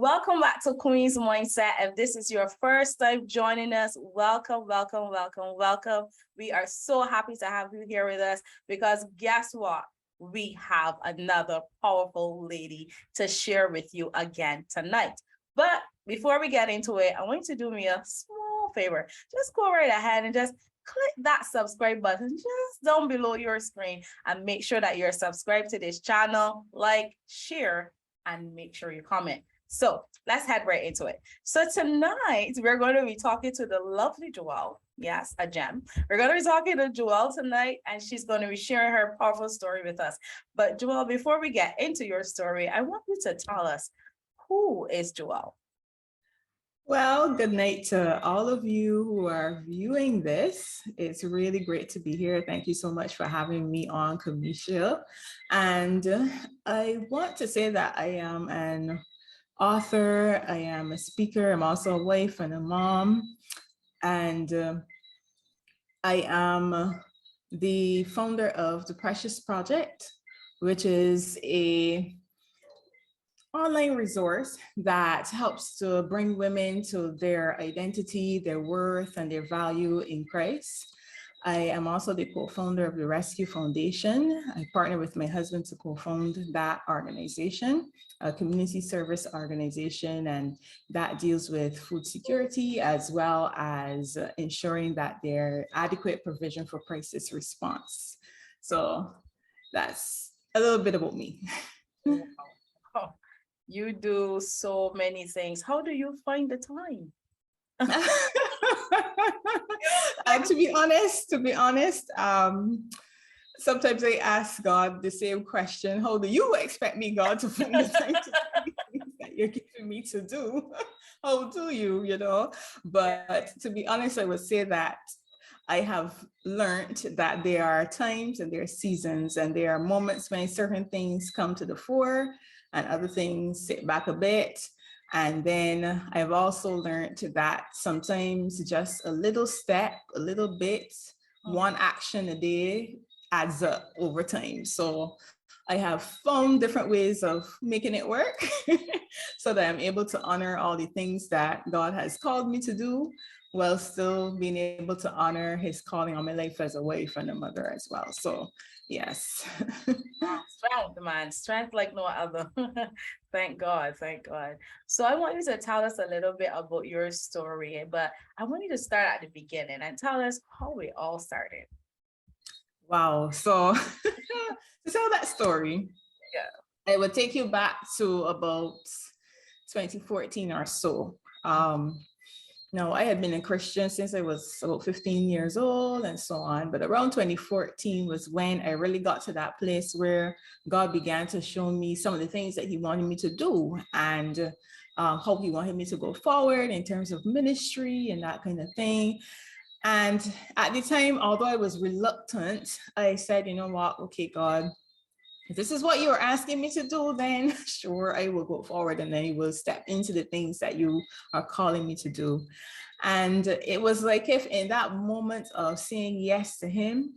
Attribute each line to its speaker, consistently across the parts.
Speaker 1: Welcome back to Queen's Mindset. If this is your first time joining us, welcome, welcome, welcome, welcome. We are so happy to have you here with us because guess what? We have another powerful lady to share with you again tonight. But before we get into it, I want you to do me a small favor. Just go right ahead and just click that subscribe button just down below your screen and make sure that you're subscribed to this channel, like, share, and make sure you comment. So let's head right into it. So tonight, we're going to be talking to the lovely Jewelle. Yes, a gem. We're going to be talking to Jewelle tonight, and she's going to be sharing her powerful story with us. But Jewelle, before we get into your story, I want you to tell us, who is Jewelle?
Speaker 2: Well, good night to all of you who are viewing this. It's really great to be here. Thank you so much for having me on, Kamisha. And I want to say that I am an author, I am a speaker, I'm also a wife and a mom, and I am the founder of the Precious Project, which is a online resource that helps to bring women to their identity, their worth, and their value in Christ. I am also the co-founder of the Rescue Foundation. I partner with my husband to co-found that organization, a community service organization, and that deals with food security as well as ensuring that there's adequate provision for crisis response. So that's a little bit about me.
Speaker 1: Oh, you do so many things. How do you find the time?
Speaker 2: To be honest, sometimes I ask God the same question: how do you expect me, God, to find the time to do things that you're giving me to do? How do you, But to be honest, I would say that I have learned that there are times and there are seasons and there are moments when certain things come to the fore and other things sit back a bit. And then I've also learned that sometimes just a little step, a little bit, one action a day adds up over time. So I have found different ways of making it work so that I'm able to honor all the things that God has called me to do while still being able to honor his calling on my life as a wife and a mother as well. So yes.
Speaker 1: Strength, man, strength like no other. Thank God, thank God. So I want you to tell us a little bit about your story, but I want you to start at the beginning and tell us how we all started.
Speaker 2: Wow. So to tell that story, I would take you back to about 2014 or so. Now, I had been a Christian since I was about 15 years old and so on, but around 2014 was when I really got to that place where God began to show me some of the things that he wanted me to do and how he wanted me to go forward in terms of ministry and that kind of thing. And at the time, although I was reluctant, I said, you know what, okay, God, if this is what you're asking me to do, then sure, I will go forward and I will step into the things that you are calling me to do. And it was like if in that moment of saying yes to him,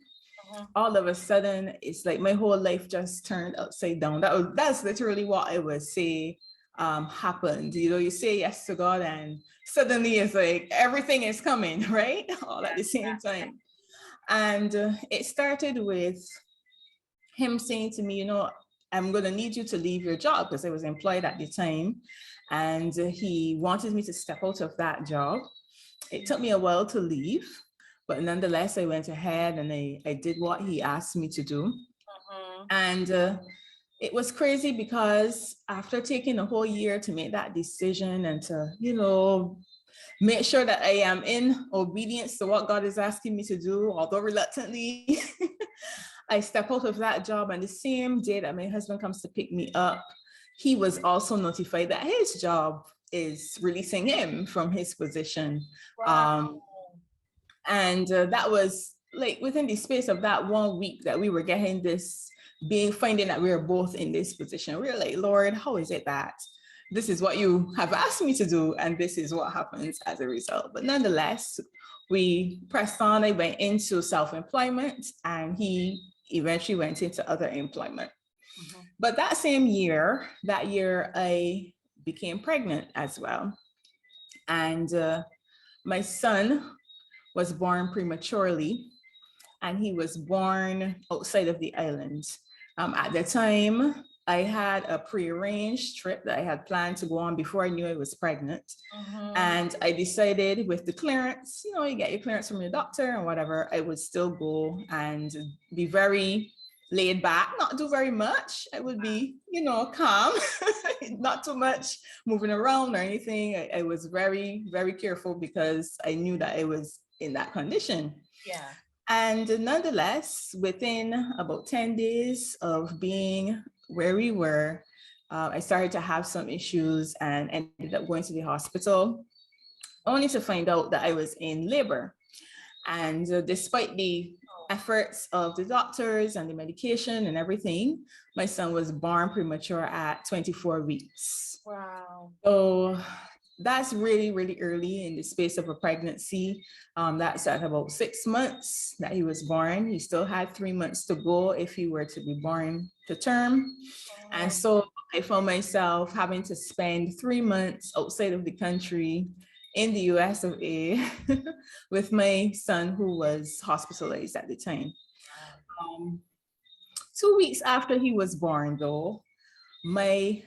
Speaker 2: all of a sudden, it's like my whole life just turned upside down. That's literally what I would say happened. You say yes to God and suddenly it's like everything is coming, right? All at the same time. And it started with him saying to me, I'm going to need you to leave your job, because I was employed at the time. And he wanted me to step out of that job. It took me a while to leave, but nonetheless, I went ahead and I did what he asked me to do. And it was crazy because after taking a whole year to make that decision and to, make sure that I am in obedience to what God is asking me to do, although reluctantly, I step out of that job, and the same day that my husband comes to pick me up, he was also notified that his job is releasing him from his position. Wow. And that was like within the space of that 1 week that we were getting this, finding that we were both in this position. We were like, Lord, how is it that this is what you have asked me to do, and this is what happens as a result? But nonetheless, we pressed on. I went into self-employment, and he eventually went into other employment. But that year, I became pregnant as well. And my son was born prematurely, and he was born outside of the island. At the time, I had a prearranged trip that I had planned to go on before I knew I was pregnant. And I decided with the clearance, you know, you get your clearance from your doctor and whatever, I would still go and be very laid back, not do very much. I would be, you know, calm, not too much moving around or anything. I was very, very careful because I knew that I was in that condition.
Speaker 1: Yeah.
Speaker 2: And nonetheless, within about 10 days of being where we were, I started to have some issues and ended up going to the hospital, only to find out that I was in labor. And despite the efforts of the doctors and the medication and everything, my son was born premature at 24 weeks.
Speaker 1: Wow.
Speaker 2: So that's really, really early in the space of a pregnancy. That's at about 6 months that he was born. He still had 3 months to go if he were to be born to term. And so I found myself having to spend 3 months outside of the country in the US of A with my son, who was hospitalized at the time. 2 weeks after he was born, though, I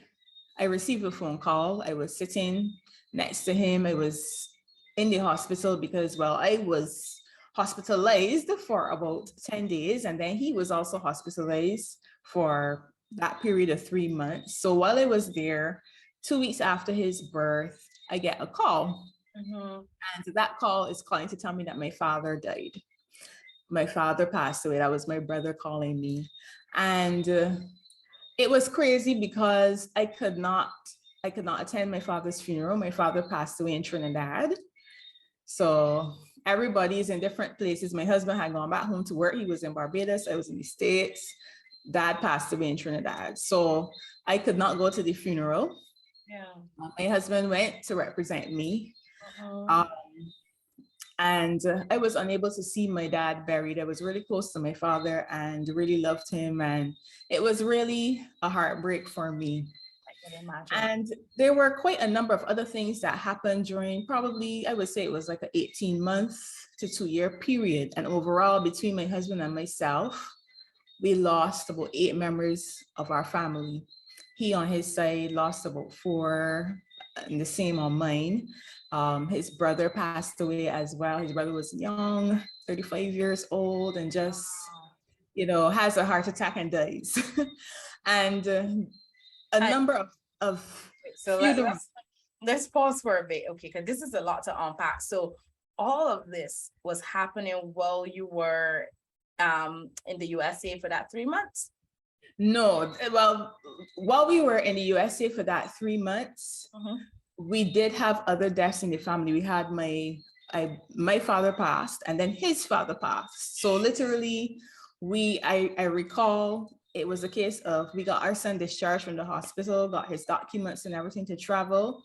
Speaker 2: received a phone call. I was sitting next to him. I was in the hospital because, well, I was hospitalized for about 10 days, and then he was also hospitalized for that period of 3 months. So while I was there, 2 weeks after his birth, I get a call. And that call is calling to tell me that my father died. My father passed away. That was my brother calling me. And it was crazy because I could not attend my father's funeral. My father passed away in Trinidad. So everybody's in different places. My husband had gone back home to work. He was in Barbados. I was in the States. Dad passed away in Trinidad. So I could not go to the funeral.
Speaker 1: Yeah.
Speaker 2: My husband went to represent me. And I was unable to see my dad buried. I was really close to my father and really loved him. And it was really a heartbreak for me.
Speaker 1: I can imagine.
Speaker 2: And there were quite a number of other things that happened during probably, I would say it was like an 18-month to 2-year period. And overall, between my husband and myself, we lost about 8 members of our family. He on his side lost about 4, and the same on mine. His brother passed away as well. His brother was young, 35 years old, and just, you know, has a heart attack and dies. And a number of
Speaker 1: so let's pause for a bit, okay? Because this is a lot to unpack. So all of this was happening while you were in the USA for that 3 months?
Speaker 2: No, well, while we were in the USA for that 3 months, we did have other deaths in the family. We had my father passed, and then his father passed. So literally, I recall it was a case of we got our son discharged from the hospital, got his documents and everything to travel.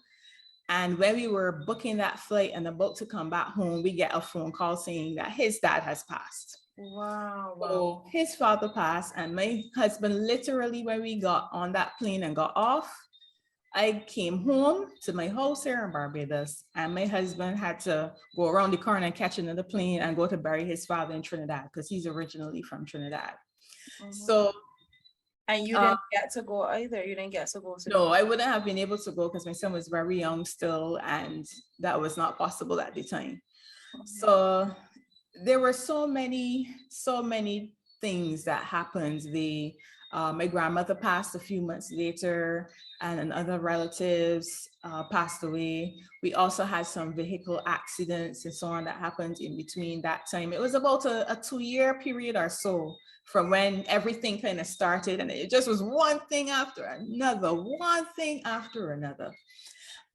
Speaker 2: And when we were booking that flight and about to come back home, we get a phone call saying that his dad has passed.
Speaker 1: Wow.
Speaker 2: So his father passed, and my husband, literally, when we got on that plane and got off, I came home to my house here in Barbados, and my husband had to go around the corner and catch another plane and go to bury his father in Trinidad because he's originally from Trinidad. So,
Speaker 1: and you didn't get to go either. You didn't get to go to.
Speaker 2: No, I wouldn't have been able to go because my son was very young still, and that was not possible at the time. So there were so many things that happened. My grandmother passed a few months later, and other relatives passed away. We also had some vehicle accidents and so on that happened in between that time. It was about a 2-year period or so from when everything kind of started, and it just was one thing after another.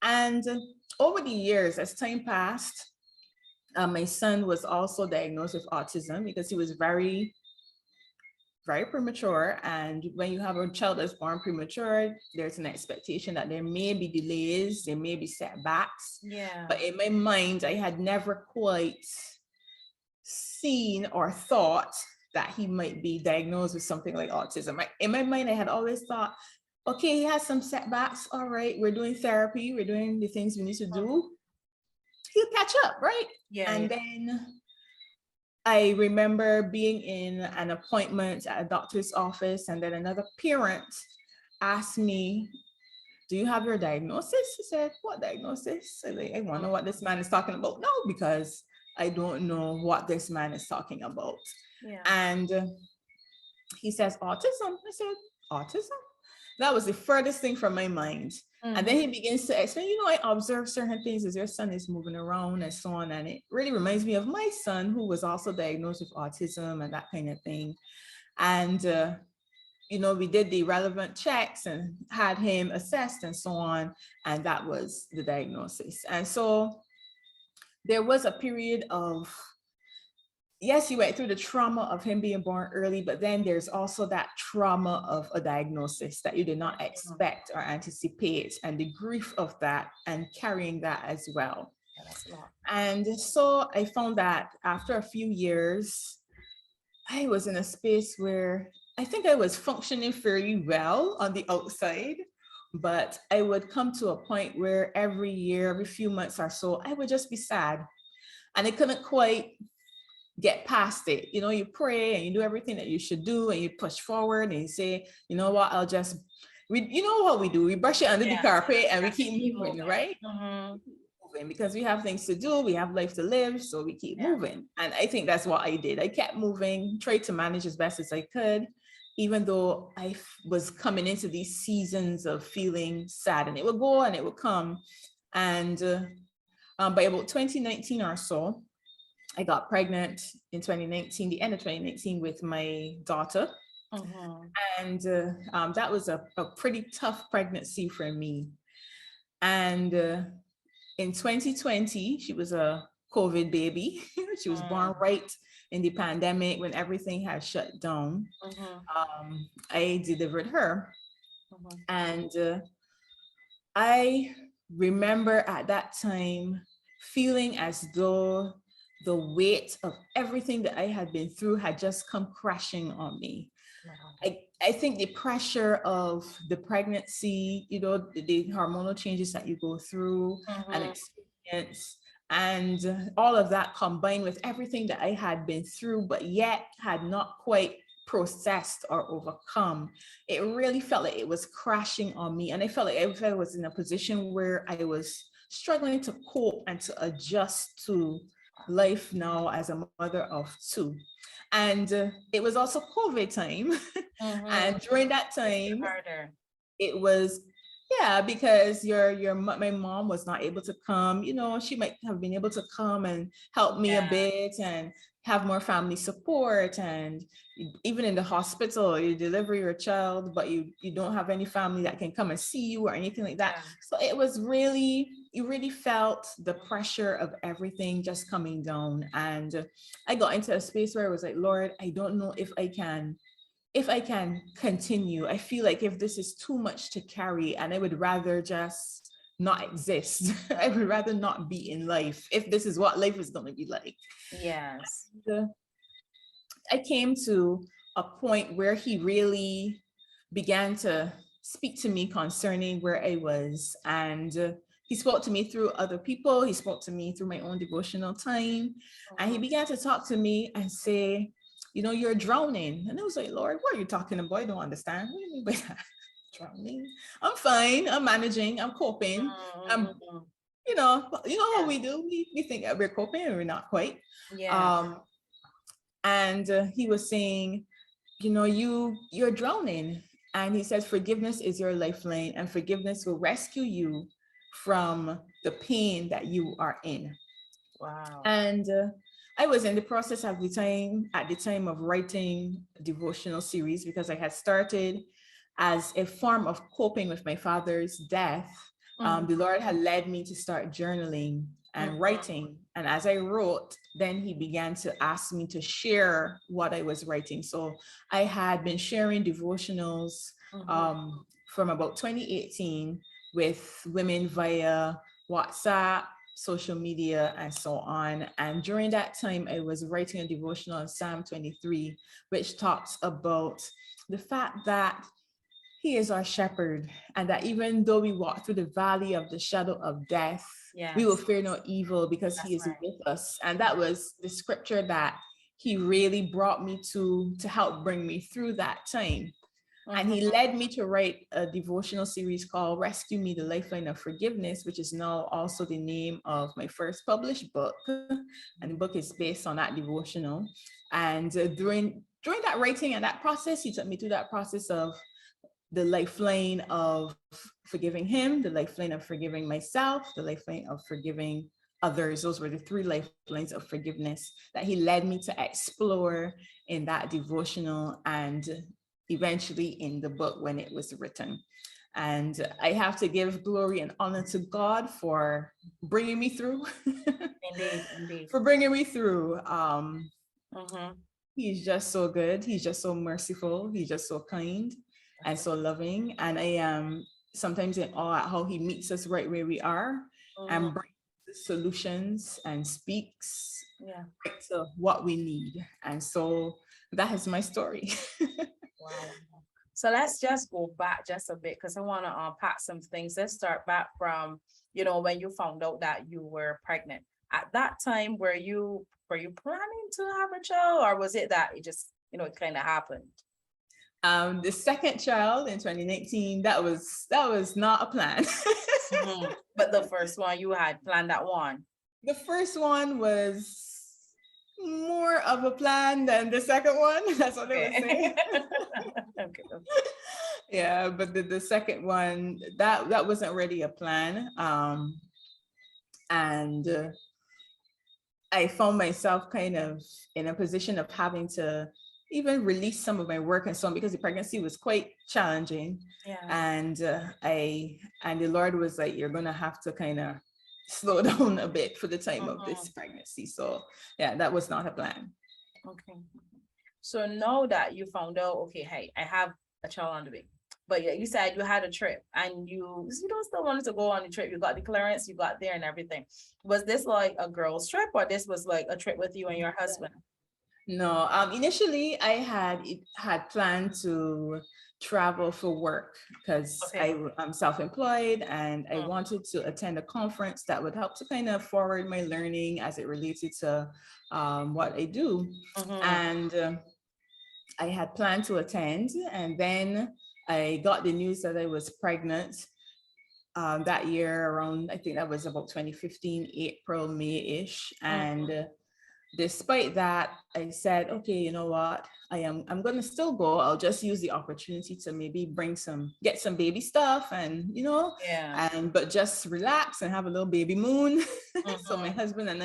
Speaker 2: And over the years, as time passed, my son was also diagnosed with autism because he was very, very premature. And when you have a child that's born premature, there's an expectation that there may be delays, there may be setbacks.
Speaker 1: Yeah.
Speaker 2: But in my mind, I had never quite seen or thought that he might be diagnosed with something like autism. In my mind, I had always thought okay, he has some setbacks. All right, we're doing therapy, we're doing the things we need to do. He'll catch up, right?
Speaker 1: Yeah.
Speaker 2: And then I remember being in an appointment at a doctor's office, and then another parent asked me, do you have your diagnosis? I said, what diagnosis? I want to know what this man is talking about. No, because I don't know what this man is talking about.
Speaker 1: Yeah.
Speaker 2: And he says, autism. I said, autism? That was the furthest thing from my mind. And then he begins to explain, I observe certain things as your son is moving around and so on. And it really reminds me of my son, who was also diagnosed with autism and that kind of thing. And, we did the relevant checks and had him assessed and so on. And that was the diagnosis. And so there was a period of, yes, he went through the trauma of him being born early, but then there's also that trauma of a diagnosis that you did not expect or anticipate, and the grief of that and carrying that as well.
Speaker 1: Yeah, that's a lot.
Speaker 2: And so I found that after a few years, I was in a space where I think I was functioning fairly well on the outside, but I would come to a point where every year, every few months or so, I would just be sad. And I couldn't quite get past it. You pray and you do everything that you should do, and you push forward and you say, you know what, you know what we do, we brush it under the carpet and we keep moving, right? Moving, because we have things to do, we have life to live, so we keep moving. And I think that's what I did. I kept moving, tried to manage as best as I could, even though I was coming into these seasons of feeling sad, and it would go and it would come. And by about 2019 or so, I got pregnant in 2019, the end of 2019, with my daughter. And that was a pretty tough pregnancy for me. And in 2020, she was a COVID baby. She was born right in the pandemic when everything had shut down. I delivered her. And I remember at that time feeling as though the weight of everything that I had been through had just come crashing on me. I think the pressure of the pregnancy, the hormonal changes that you go through and experience, and all of that combined with everything that I had been through, but yet had not quite processed or overcome, it really felt like it was crashing on me. And I felt like I was in a position where I was struggling to cope and to adjust to life now as a mother of two. And it was also COVID time. And during that time, it was, because my mom was not able to come. She might have been able to come and help me a bit and have more family support. And even in the hospital, you deliver your child, but you don't have any family that can come and see you or anything like that. So it was really, you really felt the pressure of everything just coming down. And I got into a space where I was like, Lord, I don't know if I can continue. I feel like if this is too much to carry, and I would rather just not exist. I would rather not be in life if this is what life is going to be like.
Speaker 1: Yes.
Speaker 2: I came to a point where he really began to speak to me concerning where I was. And he spoke to me through other people. He spoke to me through my own devotional time. And he began to talk to me and say, you're drowning. And I was like, Lord, what are you talking about? I don't understand. What do you mean by that? Drowning? I'm fine. I'm managing. I'm coping. You know how we do. We think that we're coping and we're not quite. And he was saying, you're drowning. And he says, forgiveness is your lifeline, and forgiveness will rescue you from the pain that you are in.
Speaker 1: Wow.
Speaker 2: And I was in the process at the time of writing a devotional series, because I had started as a form of coping with my father's death. The Lord had led me to start journaling and writing. And as I wrote, then he began to ask me to share what I was writing. So I had been sharing devotionals from about 2018 with women via WhatsApp, social media, and so on. And during that time, I was writing a devotional on Psalm 23, which talks about the fact that He is our shepherd, and that even though we walk through the valley of the shadow of death, we will
Speaker 1: Yes,
Speaker 2: fear no evil because he
Speaker 1: that's
Speaker 2: is
Speaker 1: right.
Speaker 2: with us. And that was the scripture that he really brought me to help bring me through that time. And he
Speaker 1: Mhm.
Speaker 2: led me to write a devotional series called Rescue Me, the Lifeline of Forgiveness, which is now also the name of my first published book. And the book is based on that devotional. And during that writing and that process, he took me through that process of the lifeline of forgiving him, the lifeline of forgiving myself, the lifeline of forgiving others. Those were the three lifelines of forgiveness that he led me to explore in that devotional and eventually in the book when it was written. And I have to give glory and honor to God for bringing me through,
Speaker 1: Indeed, indeed.
Speaker 2: for bringing me through.
Speaker 1: Mhm.
Speaker 2: He's just so good. He's just so merciful. He's just so kind and so loving. And I am sometimes in awe at how he meets us right where we are
Speaker 1: Mhm.
Speaker 2: and brings solutions and speaks
Speaker 1: Yeah.
Speaker 2: right to what we need. And so that is my story.
Speaker 1: Wow. So let's just go back just a bit because I want to unpack some things. Let's start back from, when you found out that you were pregnant. At that time, were you planning to have a child, or was it that it just, it kind of happened?
Speaker 2: The second child in 2019, that was not a plan.
Speaker 1: Mhm. But the first one you had planned that one.
Speaker 2: The first one was more of a plan than the second one. That's what they would say.
Speaker 1: Okay. Okay.
Speaker 2: Yeah, but the second one, that wasn't really a plan. And I found myself kind of in a position of having to even release some of my work and so on because the pregnancy was quite challenging.
Speaker 1: Yeah.
Speaker 2: And and the Lord was like, you're gonna have to kind of slow down a bit for the time of this
Speaker 1: Mhm.
Speaker 2: pregnancy. So yeah, that was not a plan.
Speaker 1: Okay. So now that you found out, okay, hey, I have a child on the way. But yeah, you said you had a trip and you don't still wanted to go on the trip. You got the clearance, you got there and everything. Was this like a girl's trip or this was like a trip with you and your husband?
Speaker 2: No, initially I had planned to travel for work because
Speaker 1: Okay.
Speaker 2: I'm self-employed and I
Speaker 1: Mm.
Speaker 2: wanted to attend a conference that would help to kind of forward my learning as it related to what I do.
Speaker 1: Mhm.
Speaker 2: And I had planned to attend, and then I got the news that I was pregnant that year around, I think that was about 2015, April, May-ish.
Speaker 1: Mhm.
Speaker 2: And despite that, I said, okay, you know what? I'm gonna still go. I'll just use the opportunity to maybe get some baby stuff and
Speaker 1: Yeah.
Speaker 2: and but just relax and have a little baby moon. So my
Speaker 1: Mhm.
Speaker 2: husband and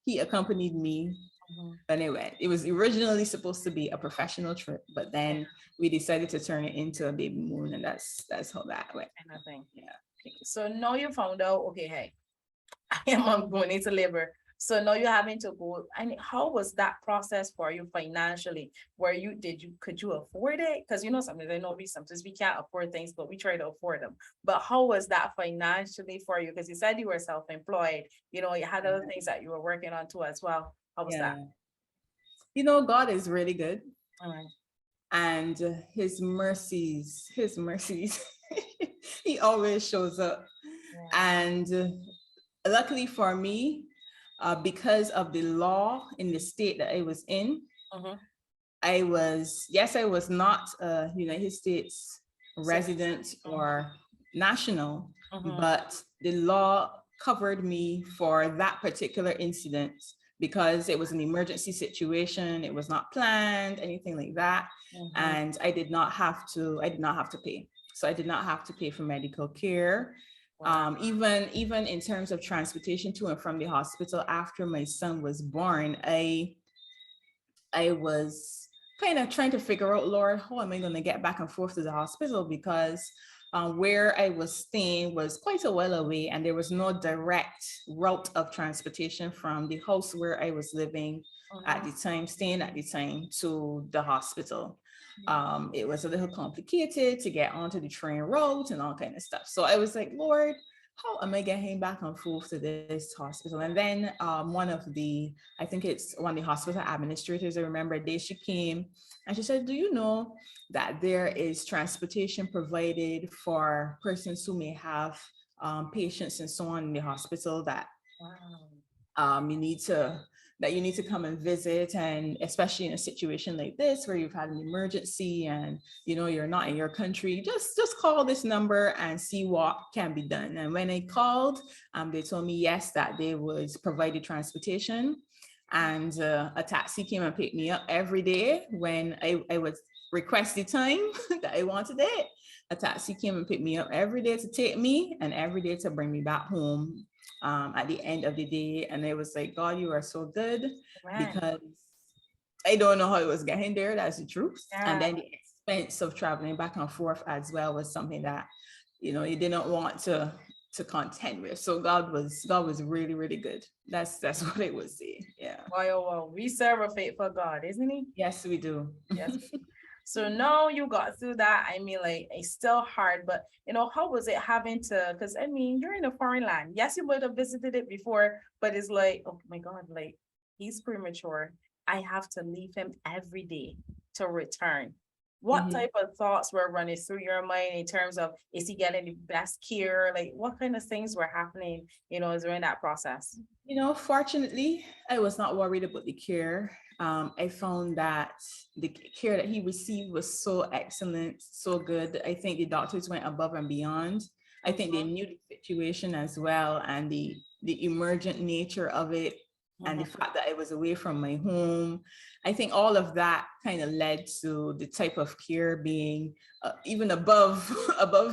Speaker 2: he accompanied me.
Speaker 1: Mhm.
Speaker 2: Anyway, it was originally supposed to be a professional trip, but
Speaker 1: Yeah,
Speaker 2: then we decided to turn it into a baby moon, and that's how that went.
Speaker 1: kind of thing.
Speaker 2: Yeah.
Speaker 1: Okay. So now you found out, okay, hey, I am going into labor. So now you're having to go. And how was that process for you financially? Could you afford it? Because sometimes I know sometimes we can't afford things, but we try to afford them. But how was that financially for you? Because you said you were self-employed, you had other things that you were working on too as well. How was that?
Speaker 2: Yeah. God is really good,
Speaker 1: All right.
Speaker 2: and his mercies, he always shows up.
Speaker 1: Yeah.
Speaker 2: And luckily for me, because of the law in the state that I was in,
Speaker 1: Mm-hmm.
Speaker 2: I was not a United States
Speaker 1: Citizen.
Speaker 2: resident or national,
Speaker 1: Mm-hmm.
Speaker 2: but the law covered me for that particular incident because it was an emergency situation. It was not planned, anything like that.
Speaker 1: Mm-hmm.
Speaker 2: And I did not have to pay. So I did not have to pay for medical care.
Speaker 1: Wow.
Speaker 2: Even in terms of transportation to and from the hospital after my son was born, I was kind of trying to figure out, Lord, how am I going to get back and forth to the hospital? Because where I was staying was quite a while away, and there was no direct route of transportation from the house where I was living at
Speaker 1: Mm-hmm.
Speaker 2: the time, staying at the time, to the hospital.
Speaker 1: Mm-hmm.
Speaker 2: It was a little complicated to get onto the train route and all kind of stuff. So I was like, Lord, how am I getting back and forth to this hospital? And then I think it's one of the hospital administrators, I remember a day she came and she said, do you know that there is transportation provided for persons who may have patients and so on in the hospital that you need to come and visit, and especially in a situation like this where you've had an emergency and you're not in your country, just call this number and see what can be done. And when I called, they told me yes, that they was provided transportation, and a taxi came and picked me up every day when I would request the time that I wanted it. A taxi came and picked me up every day to take me and every day to bring me back home at the end of the day. And it was like, God, you are so good, because I don't know how it was getting there. That's the truth. Yeah. And then the expense of traveling back and forth as well was something that, you didn't want to contend with. So God was really, really good. That's what I would say. Yeah.
Speaker 1: Well, we serve a faithful God, isn't he?
Speaker 2: Yes, we do.
Speaker 1: Yes. So now you got through that. I mean, like, it's still hard, but how was it having to, because I mean, you're in a foreign land. Yes, you would have visited it before, but it's like, oh my God, like, he's premature. I have to leave him every day to return. What type of thoughts were running through your mind in terms of, is he getting the best care? Like, what kind of things were happening, during that process?
Speaker 2: Fortunately, I was not worried about the care. I found that the care that he received was so excellent, so good. I think the doctors went above and beyond. I think they knew the situation as well, and the emergent nature of it, and the fact that I was away from my home. I think all of that kind of led to the type of care being even above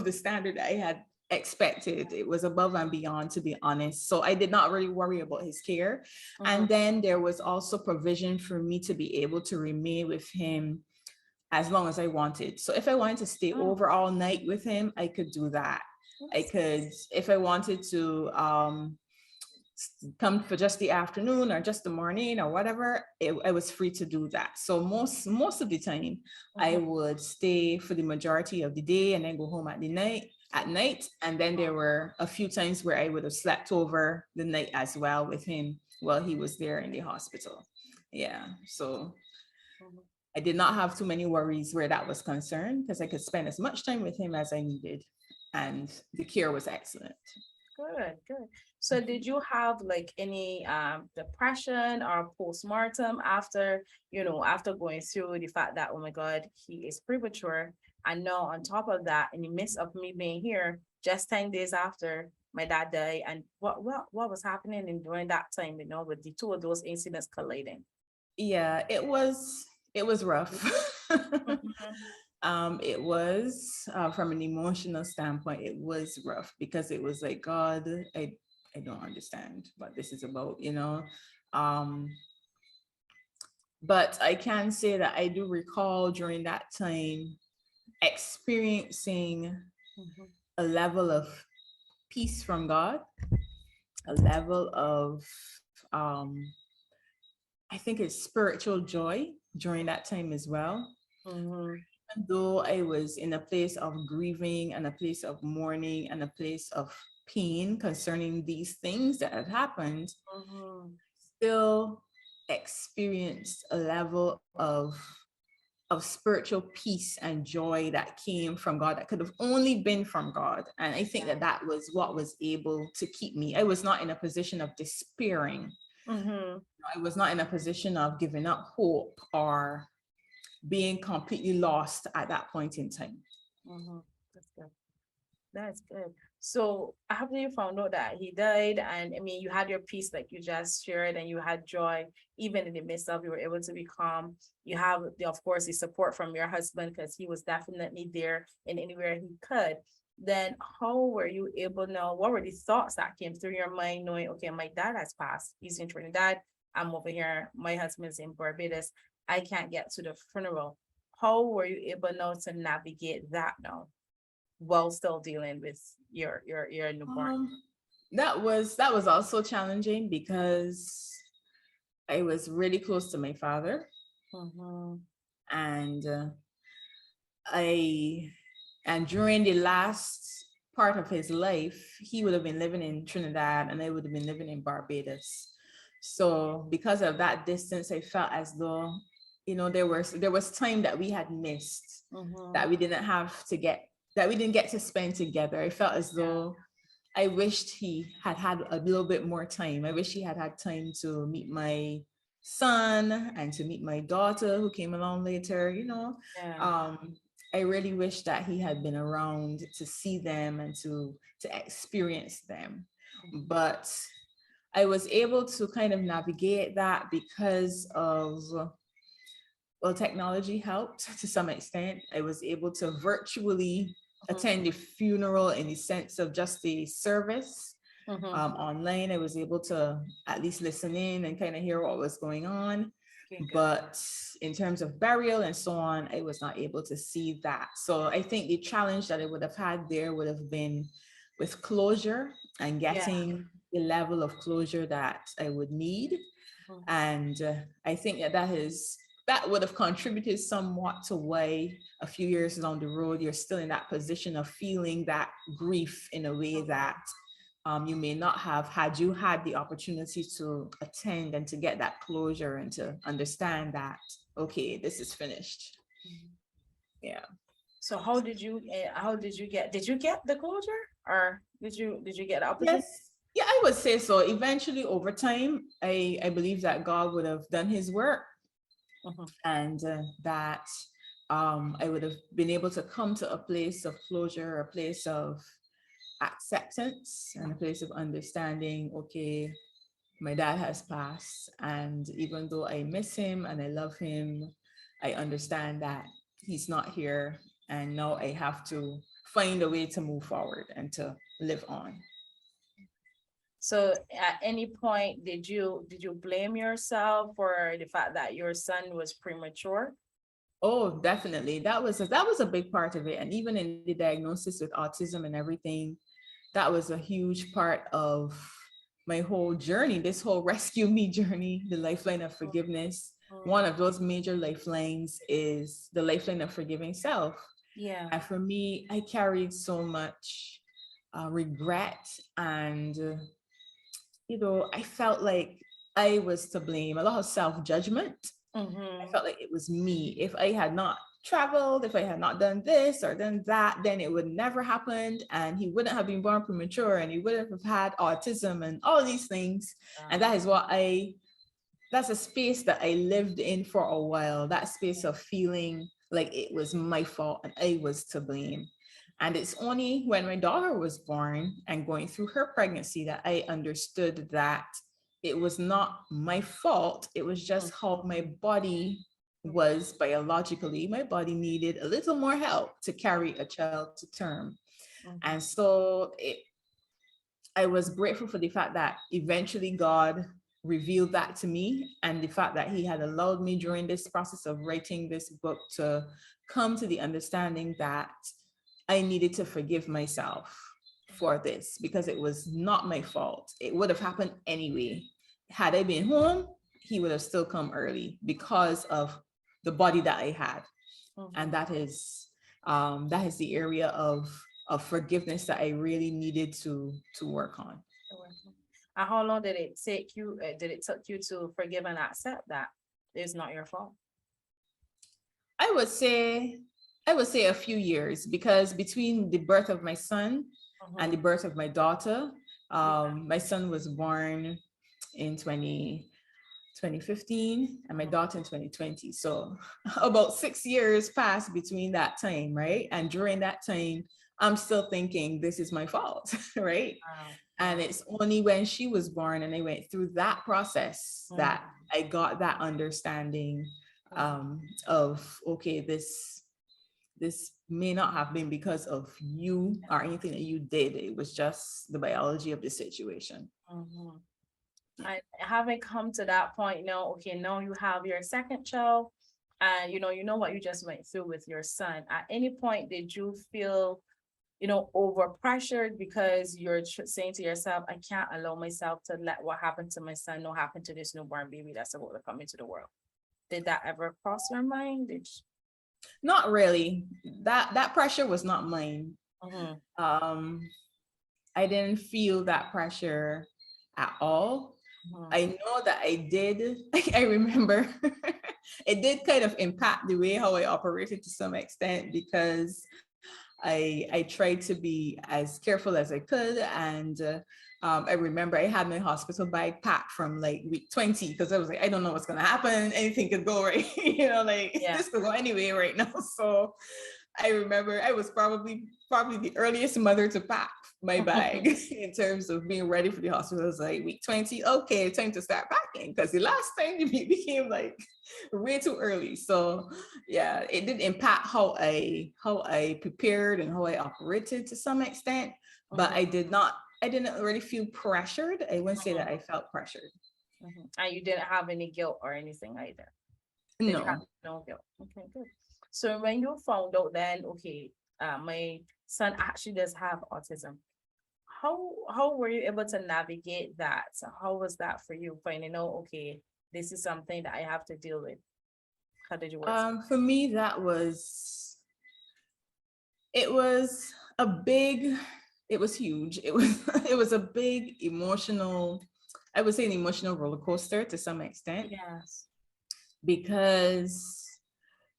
Speaker 2: the standard I had expected. It was above and beyond, to be honest. So I did not really worry about his care. And then there was also provision for me to be able to remain with him as long as I wanted. So if I wanted to stay over all night with him, I could do that. I could, if I wanted to come for just the afternoon or just the morning or whatever, I was free to do that. So most of the time I would stay for the majority of the day and then go home at night. And then there were a few times where I would have slept over the night as well with him while he was there in the hospital. Yeah, so I did not have too many worries where that was concerned, because I could spend as much time with him as I needed, and the care was excellent.
Speaker 1: Good. So did you have like any depression or postmortem after going through the fact that, oh my God, he is premature? And now on top of that, in the midst of me being here, just 10 days after my dad died, and what was happening in during that time, with the two of those incidents colliding?
Speaker 2: Yeah, it was rough. It was from an emotional standpoint, it was rough, because it was like, God, I don't understand what this is about, but I can say that I do recall during that time experiencing a level of peace from God, a level of I think it's spiritual joy during that time as well. Even though I was in a place of grieving and a place of mourning and a place of pain concerning these things that had happened, still experienced a level of spiritual peace and joy that came from God, that could have only been from God. And I think that was what was able to keep me. I was not in a position of despairing. I was not in a position of giving up hope or being completely lost at that point in time.
Speaker 1: That's good. So after you found out that he died, and I mean, you had your peace like you just shared, and you had joy, even in the midst of, you were able to be calm. You have, of course, the support from your husband, because he was definitely there in anywhere he could. Then how were you able now? What were the thoughts that came through your mind, knowing, okay, my dad has passed, he's in Trinidad, I'm over here, my husband's in Barbados, I can't get to the funeral. How were you able now to navigate that now, while still dealing with your newborn?
Speaker 2: That was also challenging, because I was really close to my father, and during the last part of his life, he would have been living in Trinidad and I would have been living in Barbados. So because of that distance, I felt as though, there was time that we had missed, that we didn't get to spend together. I felt as though I wished he had had a little bit more time. I wish he had had time to meet my son and to meet my daughter who came along later, I really wish that he had been around to see them and to experience them. But I was able to kind of navigate that because of, well, technology helped to some extent. I was able to virtually attend the funeral in the sense of just the service online. I was able to at least listen in and kind of hear what was going on. But in terms of burial and so on, I was not able to see that. So I think the challenge that I would have had there would have been with closure and getting the level of closure that I would need. And I think that would have contributed somewhat to why a few years down the road, you're still in that position of feeling that grief in a way that you may not have had you had the opportunity to attend and to get that closure and to understand that, okay, this is finished. Yeah.
Speaker 1: So did you get the closure, or did you get the opportunity?
Speaker 2: Yes. Yeah, I would say so. Eventually, over time, I believe that God would have done his work and that I would have been able to come to a place of closure, a place of acceptance and a place of understanding, okay, my dad has passed, and even though I miss him and I love him, I understand that he's not here, and now I have to find a way to move forward and to live on.
Speaker 1: So at any point, did you blame yourself for the fact that your son was premature?
Speaker 2: Oh, definitely. That was a big part of it. And even in the diagnosis with autism and everything, that was a huge part of my whole journey, this whole rescue me journey, the lifeline of forgiveness. One of those major lifelines is the lifeline of forgiving self.
Speaker 1: Yeah.
Speaker 2: And for me, I carried so much regret and, I felt like I was to blame, a lot of self-judgment. I felt like it was me. If I had not traveled, if I had not done this or done that, then it would never happened, and he wouldn't have been born premature, and he wouldn't have had autism and all these things. And that is that's a space that I lived in for a while, that space of feeling like it was my fault and I was to blame. And it's only when my daughter was born and going through her pregnancy that I understood that it was not my fault. It was just how my body was biologically. My body needed a little more help to carry a child to term. And so I was grateful for the fact that eventually God revealed that to me, and the fact that he had allowed me during this process of writing this book to come to the understanding that I needed to forgive myself for this, because it was not my fault. It would have happened anyway. Had I been home, he would have still come early because of the body that I had. And that is the area of forgiveness that I really needed to work on.
Speaker 1: And how long did it take you? Did it take you to forgive and accept that it's not your fault?
Speaker 2: I would say a few years, because between the birth of my son and the birth of my daughter, my son was born in 2015 and my daughter in 2020. So about 6 years passed between that time, right? And during that time, I'm still thinking this is my fault, right? Wow. And it's only when she was born and I went through that process that I got that understanding of, okay, this may not have been because of you or anything that you did. It was just the biology of the situation.
Speaker 1: I haven't come to that point. Okay, now you have your second child, and you know what you just went through with your son. At any point did you feel over pressured because you're saying to yourself, I can't allow myself to let what happened to my son not happen to this newborn baby that's about to come into the world? Did that ever cross your mind?
Speaker 2: Not really. That pressure was not mine. I didn't feel that pressure at all. I know that I did. I remember it did kind of impact the way how I operated to some extent, because I tried to be as careful as I could. And I remember I had my hospital bag packed from like week 20, because I was like, I don't know what's going to happen. Anything could go right. This could go anyway right now. So I remember I was probably the earliest mother to pack my bag in terms of being ready for the hospital. It was like week 20, okay, time to start packing, because the last time it became like way too early. So yeah, it did impact how I prepared and how I operated to some extent, but I didn't really feel pressured. I wouldn't say that I felt pressured.
Speaker 1: And you didn't have any guilt or anything either?
Speaker 2: No.
Speaker 1: No guilt. Okay, good. So when you found out then, okay, my son actually does have autism, how were you able to navigate that? So how was that for you, finding out, okay, this is something that I have to deal with? How did you work?
Speaker 2: For me, it was huge. It was a big emotional, I would say an emotional roller coaster to some extent.
Speaker 1: Yes.
Speaker 2: Because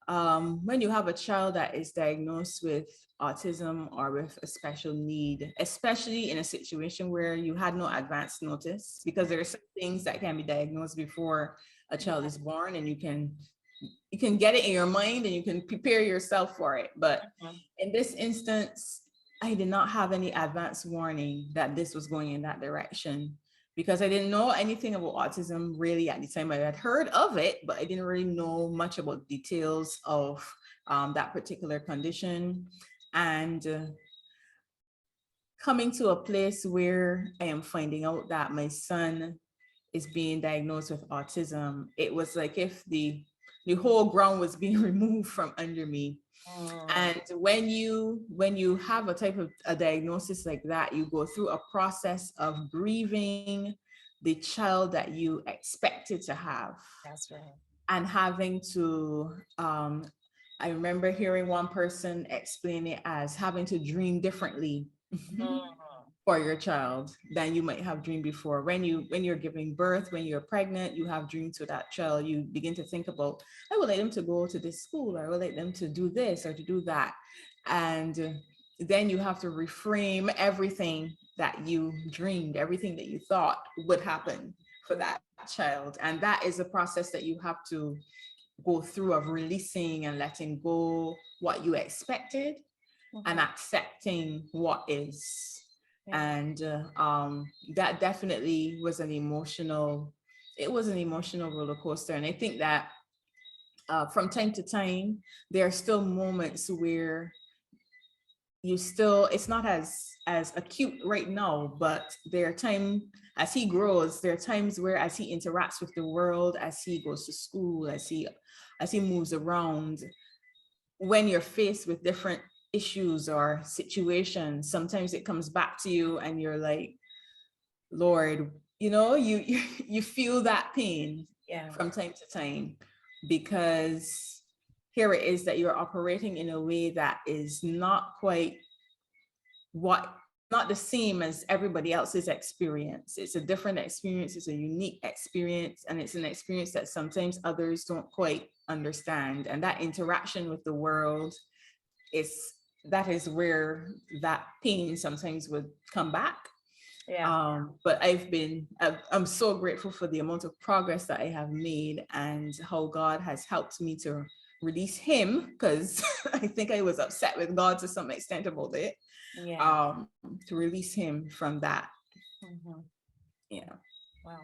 Speaker 2: when you have a child that is diagnosed with autism or with a special need, especially in a situation where you had no advance notice, because there are some things that can be diagnosed before a child is born, and you can get it in your mind and you can prepare yourself for it. But in this instance, I did not have any advance warning that this was going in that direction, because I didn't know anything about autism really at the time. I had heard of it, but I didn't really know much about details of that particular condition. And coming to a place where I am finding out that my son is being diagnosed with autism, it was like if the whole ground was being removed from under me. And when you have a diagnosis like that, you go through a process of grieving the child that you expected to have.
Speaker 1: That's right.
Speaker 2: And having to, I remember hearing one person explain it as having to dream differently for your child than you might have dreamed before. When you're giving birth, when you're pregnant, you have dreams with that child. You begin to think about, I would like them to go to this school, or I would like them to do this or to do that. And then you have to reframe everything that you dreamed, everything that you thought would happen for that child. And that is a process that you have to go through, of releasing and letting go what you expected and accepting what is. And that definitely was an emotional roller coaster. And I think that from time to time, there are still moments where it's not as acute right now, but there are times as he grows, there are times where, as he interacts with the world, as he goes to school, as he moves around, when you're faced with different issues or situations, sometimes it comes back to you and you're like, Lord, you feel that pain from time to time, because here it is that you're operating in a way that is not quite not the same as everybody else's experience. It's a different experience, it's a unique experience, and it's an experience that sometimes others don't quite understand. And that interaction with the world that is where that pain sometimes would come back. But I'm so grateful for the amount of progress that I have made, and how God has helped me to release him, because I think I was upset with God to some extent about it. To release him from that.
Speaker 1: Wow.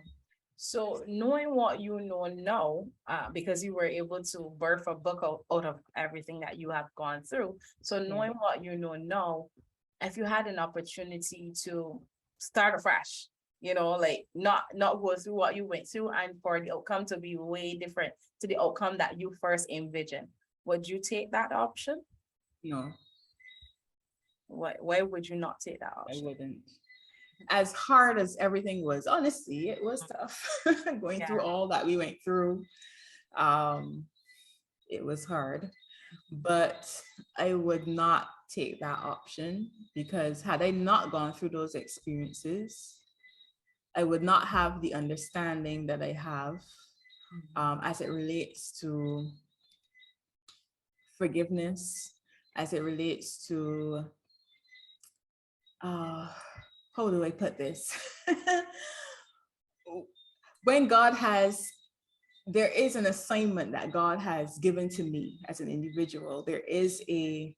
Speaker 1: So knowing what you know now, because you were able to birth a book out of everything that you have gone through. So knowing what you know now, if you had an opportunity to start afresh, like not go through what you went through, and for the outcome to be way different to the outcome that you first envisioned, would you take that option?
Speaker 2: No.
Speaker 1: Why would you not take that option?
Speaker 2: I wouldn't. As hard as everything was, honestly, it was tough. Going through all that we went through, it was hard. But I would not take that option, because had I not gone through those experiences, I would not have the understanding that I have as it relates to forgiveness, as it relates to, how do I put this? When there is an assignment that God has given to me as an individual. There is a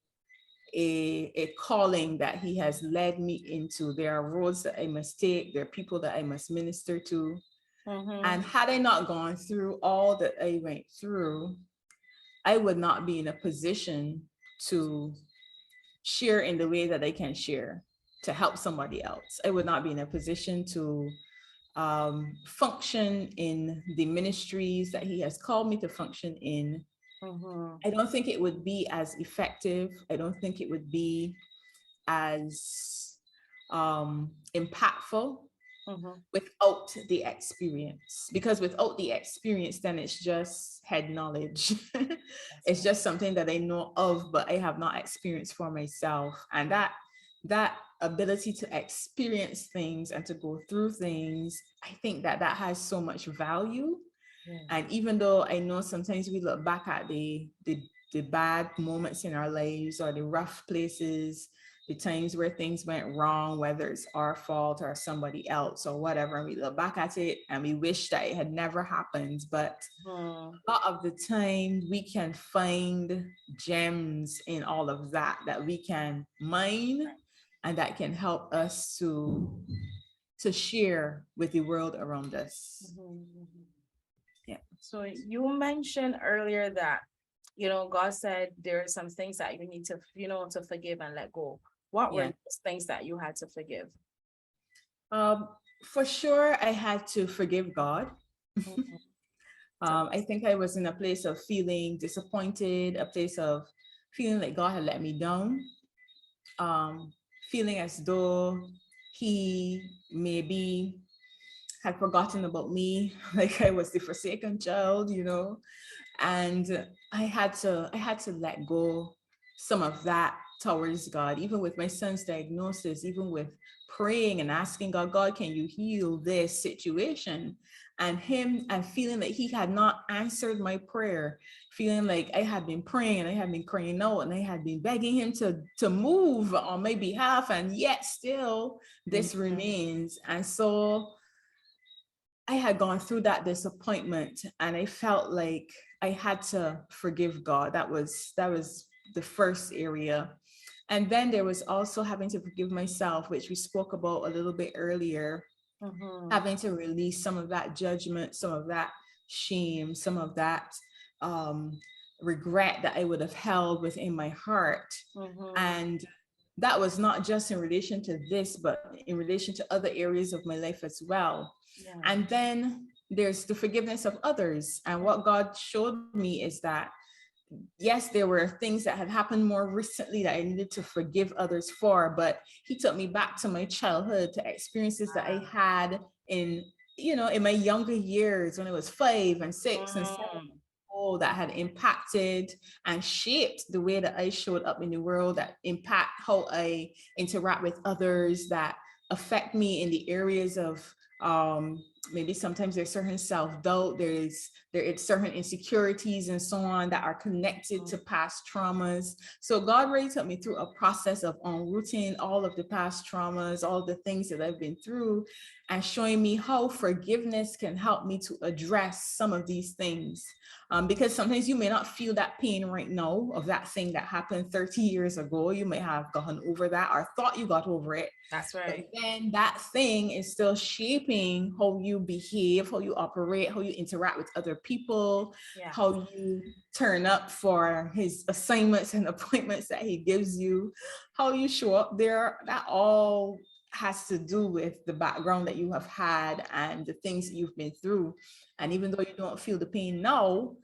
Speaker 2: calling that he has led me into. There are roads that I must take. There are people that I must minister to. And had I not gone through all that I went through, I would not be in a position to share in the way that I can share to help somebody else. I would not be in a position to function in the ministries that he has called me to function in. I don't think it would be as effective. I don't think it would be as impactful without the experience. Because without the experience, then it's just head knowledge. It's just something that I know of, but I have not experienced for myself. And that ability to experience things and to go through things, I think that has so much value. And even though I know sometimes we look back at the bad moments in our lives, or the rough places, the times where things went wrong, whether it's our fault or somebody else or whatever, and we look back at it and we wish that it had never happened. But a lot of the time we can find gems in all of that we can mine, and that can help us to share with the world around us.
Speaker 1: Yeah. So you mentioned earlier that, God said there are some things that you need to, to forgive and let go. What were those things that you had to forgive?
Speaker 2: For sure, I had to forgive God. I think I was in a place of feeling disappointed, a place of feeling like God had let me down, feeling as though he maybe had forgotten about me, like I was the forsaken child, and I had to let go some of that towards God, even with my son's diagnosis, even with praying and asking God, can you heal this situation? And feeling that he had not answered my prayer, feeling like I had been praying and I had been crying out and I had been begging him to move on my behalf, and yet still this remains. And so I had gone through that disappointment, and I felt like I had to forgive God. That was the first area. And then there was also having to forgive myself, which we spoke about a little bit earlier, having to release some of that judgment, some of that shame, some of that regret that I would have held within my heart. And that was not just in relation to this, but in relation to other areas of my life as well. And then there's the forgiveness of others. And what God showed me is that, yes, there were things that had happened more recently that I needed to forgive others for, but he took me back to my childhood, to experiences that I had in my younger years, when I was 5 and 6 and 7 that had impacted and shaped the way that I showed up in the world, that impact how I interact with others, that affect me in the areas of maybe sometimes there's certain self-doubt, there is certain insecurities and so on that are connected to past traumas. So God really took me through a process of unrooting all of the past traumas, all the things that I've been through, and showing me how forgiveness can help me to address some of these things. Because sometimes you may not feel that pain right now of that thing that happened 30 years ago. You may have gone over that or thought you got over it.
Speaker 1: That's right.
Speaker 2: But then that thing is still shaping how you behave, how you operate, how you interact with other people, how you turn up for his assignments and appointments that he gives you, how you show up there. That all has to do with the background that you have had and the things that you've been through. And even though you don't feel the pain now,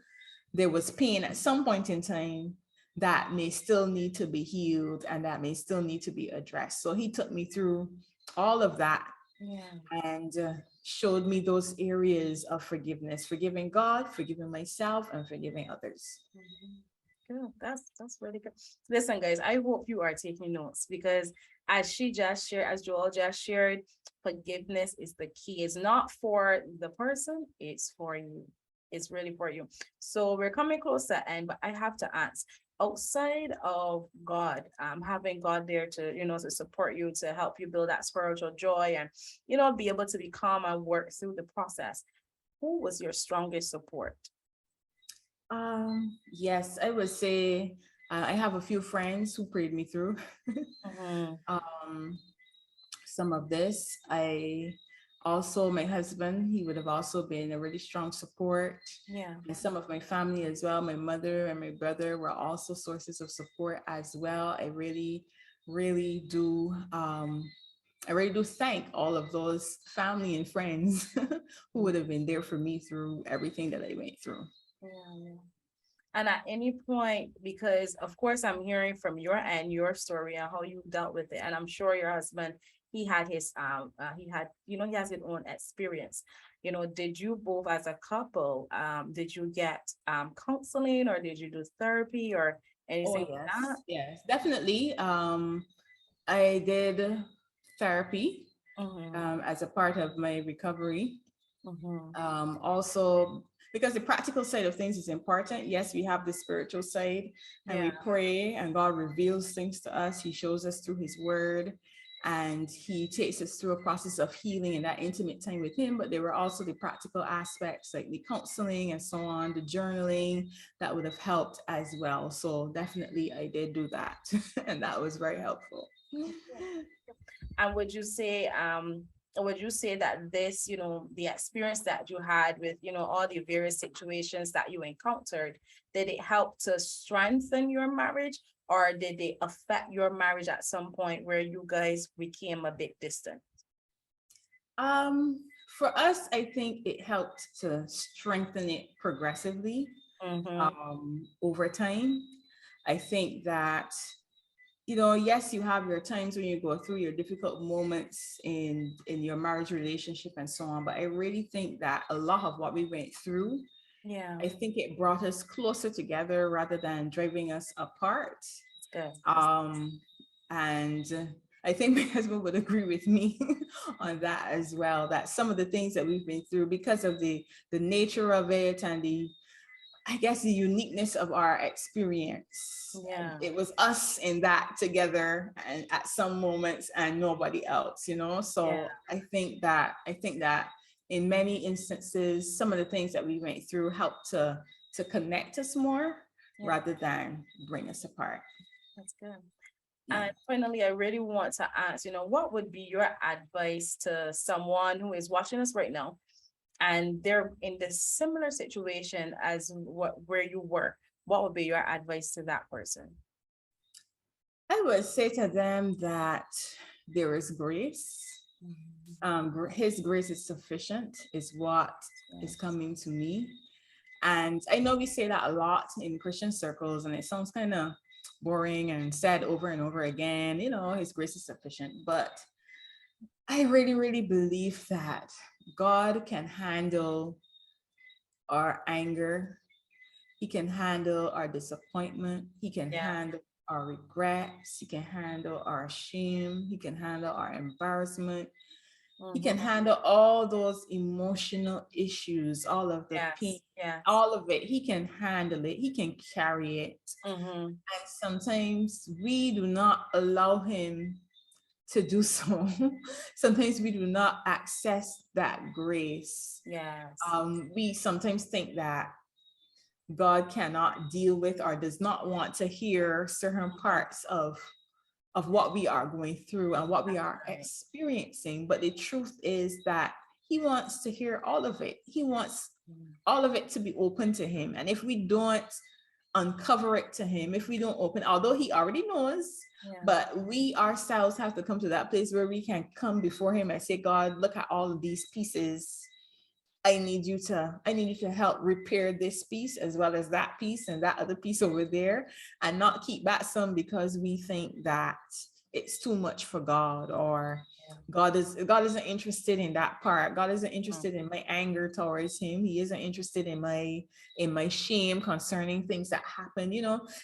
Speaker 2: there was pain at some point in time that may still need to be healed and that may still need to be addressed. So he took me through all of that and showed me those areas of forgiveness, forgiving God, forgiving myself, and forgiving others.
Speaker 1: good. That's really good. Listen, guys, I hope you are taking notes because as she just shared, as Joel just shared, forgiveness is the key. It's not for the person, it's for you. It's really for you. So we're coming close to end, but I have to ask, outside of God, having God there to, to support you, to help you build that spiritual joy and, be able to be calm and work through the process. Who was your strongest support?
Speaker 2: Yes, I would say I have a few friends who prayed me through some of this. I also, my husband, he would have also been a really strong support.
Speaker 1: Yeah.
Speaker 2: And some of my family as well, my mother and my brother were also sources of support as well. I really, really do. I really do thank all of those family and friends who would have been there for me through everything that I went through.
Speaker 1: Yeah. And at any point, because of course I'm hearing from your end, your story and how you dealt with it. And I'm sure your husband, he had his he has his own experience. Did you both as a couple, did you get counseling or did you do therapy or anything like that?
Speaker 2: Yes, definitely. I did therapy as a part of my recovery. Also, because the practical side of things is important. Yes, we have the spiritual side and we pray and God reveals things to us. He shows us through his word and he takes us through a process of healing and that intimate time with him. But there were also the practical aspects like the counseling and so on, the journaling that would have helped as well. So definitely I did do that and that was very helpful.
Speaker 1: And would you say that this, the experience that you had with, all the various situations that you encountered, did it help to strengthen your marriage or did they affect your marriage at some point where you guys became a bit distant?
Speaker 2: For us, I think it helped to strengthen it progressively over time. I think that yes, you have your times when you go through your difficult moments in your marriage relationship and so on. But I really think that a lot of what we went through, I think it brought us closer together rather than driving us apart.
Speaker 1: Good.
Speaker 2: And I think my husband would agree with me on that as well, that some of the things that we've been through because of the nature of it and I guess the uniqueness of our experience.
Speaker 1: Yeah.
Speaker 2: It was us in that together and at some moments and nobody else, So I think that in many instances, some of the things that we went through helped to connect us more rather than bring us apart.
Speaker 1: That's good. And finally, I really want to ask, what would be your advice to someone who is watching us right now and they're in the similar situation as where you were? What would be your advice to that person?
Speaker 2: I would say to them that there is grace. His grace is sufficient, is what is coming to me. And I know we say that a lot in Christian circles, and it sounds kind of boring and said over and over again, his grace is sufficient. But I really, really believe that God can handle our anger. He can handle our disappointment. He can handle our regrets. He can handle our shame. He can handle our embarrassment. He can handle all those emotional issues, all of the pain, all of it. He can handle it. He can carry it. And sometimes we do not allow him to do so. Sometimes we do not access that grace. We sometimes think that God cannot deal with or does not want to hear certain parts of what we are going through and what we are experiencing. But the truth is that he wants to hear all of it. He wants all of it to be open to him. And if we don't uncover it to him, if we don't open, although he already knows, but we ourselves have to come to that place where we can come before him and say, God, look at all of these pieces. I need you to help repair this piece as well as that piece and that other piece over there, and not keep back some because we think that it's too much for God or God isn't interested in that part. God isn't interested in my anger towards him. He isn't interested in my shame concerning things that happen,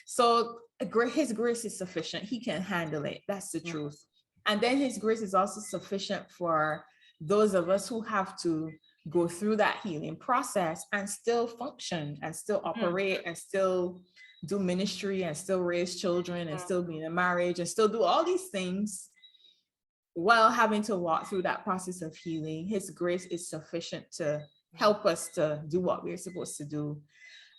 Speaker 2: So his grace is sufficient. He can handle it. That's the truth. And then his grace is also sufficient for those of us who have to go through that healing process and still function and still operate and still do ministry and still raise children and still be in a marriage and still do all these things while having to walk through that process of healing. His grace is sufficient to help us to do what we're supposed to do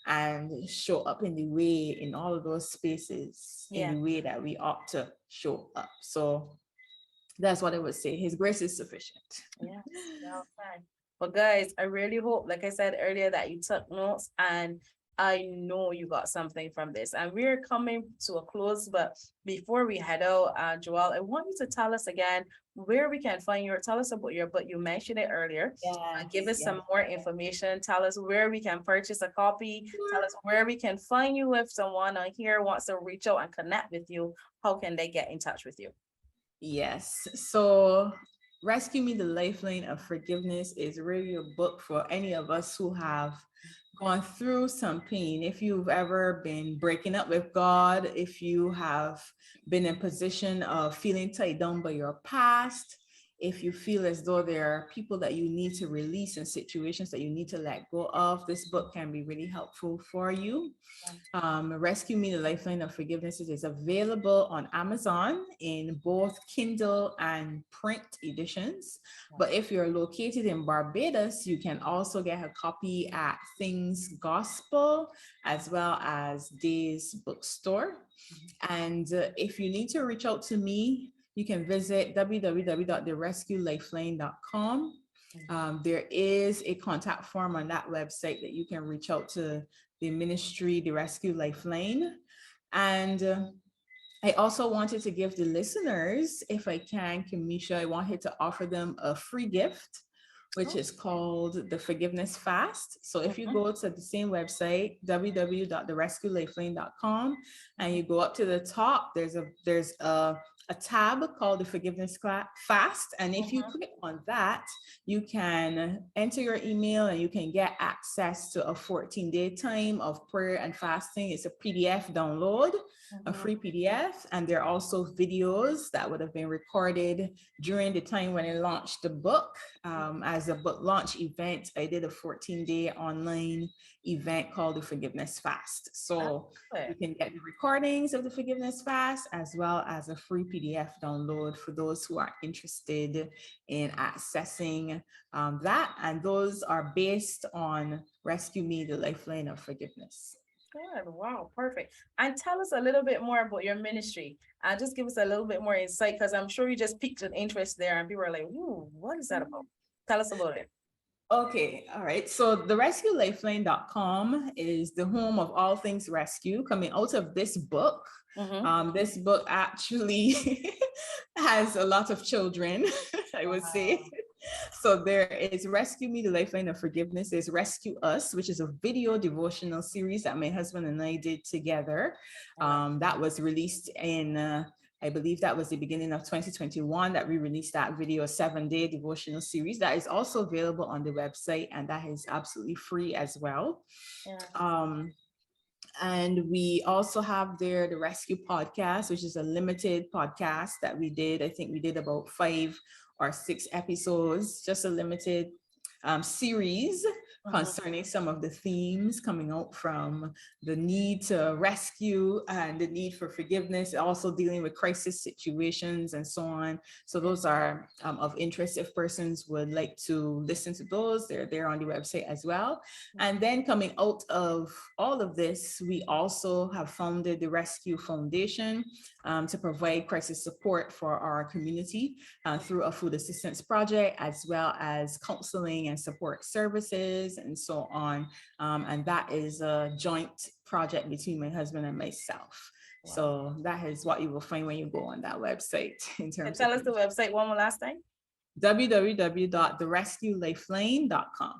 Speaker 2: and show up in all of those spaces in the way that we ought to show up. So that's what I would say. His grace is sufficient.
Speaker 1: Yes, well said. But guys, I really hope, like I said earlier, that you took notes, and I know you got something from this. And we're coming to a close, but before we head out, Jewelle, I want you to tell us again where we can find you. Tell us about your book. You mentioned it earlier. Give us some more information. Tell us where we can purchase a copy. Tell us where we can find you if someone on here wants to reach out and connect with you. How can they get in touch with you?
Speaker 2: Yes. So Rescue Me, the Lifeline of Forgiveness is really a book for any of us who have gone through some pain. If you've ever been breaking up with God, if you have been in a position of feeling tied down by your past, if you feel as though there are people that you need to release and situations that you need to let go of, this book can be really helpful for you. Rescue Me, the Lifeline of Forgiveness is available on Amazon in both Kindle and print editions. But if you're located in Barbados, you can also get a copy at Things Gospel as well as Days Bookstore. And if you need to reach out to me, you can visit www.therescuelifeline.com. There is a contact form on that website that you can reach out to the ministry, the Rescue Lifeline. And I also wanted to give the listeners, if I can, Kamisha, I wanted to offer them a free gift, which is called the Forgiveness Fast. So if you go to the same website, www.therescuelifeline.com, and you go up to the top, there's a tab called the Forgiveness Fast. And if you click on that, you can enter your email and you can get access to a 14-day time of prayer and fasting. It's a PDF download, a free PDF. And there are also videos that would have been recorded during the time when I launched the book. As a book launch event, I did a 14-day online event called the Forgiveness Fast. So you can get the recordings of the Forgiveness Fast as well as a free PDF download for those who are interested in accessing that. And those are based on Rescue Me, the Lifeline of Forgiveness.
Speaker 1: Good. Wow, perfect. And tell us a little bit more about your ministry. Just give us a little bit more insight, because I'm sure you just piqued an interest there and people are like, ooh, what is that about? Tell us about it.
Speaker 2: Okay, all right. So the rescuelifeline.com is the home of all things rescue, coming out of this book. This book actually has a lot of children, I would say. So there is Rescue Me, the Lifeline of Forgiveness. There's Rescue Us, which is a video devotional series that my husband and I did together. That was released in I believe that was the beginning of 2021 that we released that video, a 7-day devotional series that is also available on the website, and that is absolutely free as well. And we also have there the Rescue Podcast, which is a limited podcast that we did. I think we did about 5 or 6 episodes, just a limited series concerning some of the themes coming out from the need to rescue and the need for forgiveness, also dealing with crisis situations and so on. So those are of interest if persons would like to listen to those. They're there on the website as well. And then coming out of all of this, we also have founded the Rescue Foundation to provide crisis support for our community through a food assistance project, as well as counseling and support services and so on. And that is a joint project between my husband and myself. Wow. So that is what you will find when you go on that website. In terms
Speaker 1: tell us the website one more last time.
Speaker 2: www.therescuelifeline.com.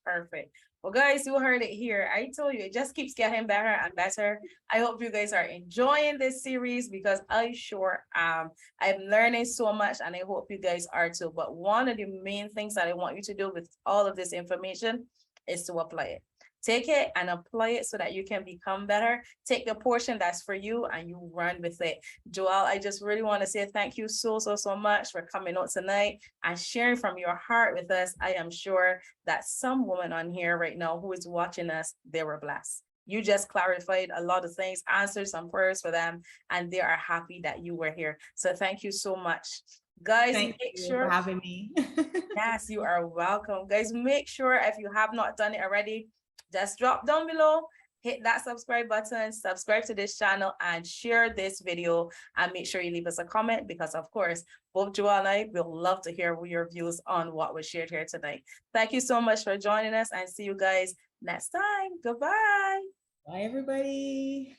Speaker 1: Perfect. Well, guys, you heard it here. I told you, it just keeps getting better and better. I hope you guys are enjoying this series because I sure am. I'm learning so much and I hope you guys are too. But one of the main things that I want you to do with all of this information is to apply it. Take it and apply it so that you can become better. Take the portion that's for you and you run with it. Jewelle, I just really want to say thank you so much for coming out tonight and sharing from your heart with us. I am sure that some woman on here right now who is watching us, they were blessed. You just clarified a lot of things, answered some prayers for them, and they are happy that you were here. So thank you so much. Guys,
Speaker 2: Thank
Speaker 1: make
Speaker 2: you
Speaker 1: sure
Speaker 2: for having me.
Speaker 1: yes, you are welcome. Guys, make sure if you have not done it already, just drop down below, hit that subscribe button, subscribe to this channel, and share this video. And make sure you leave us a comment because, of course, both Jewelle and I will love to hear your views on what was shared here tonight. Thank you so much for joining us and see you guys next time. Goodbye.
Speaker 2: Bye, everybody.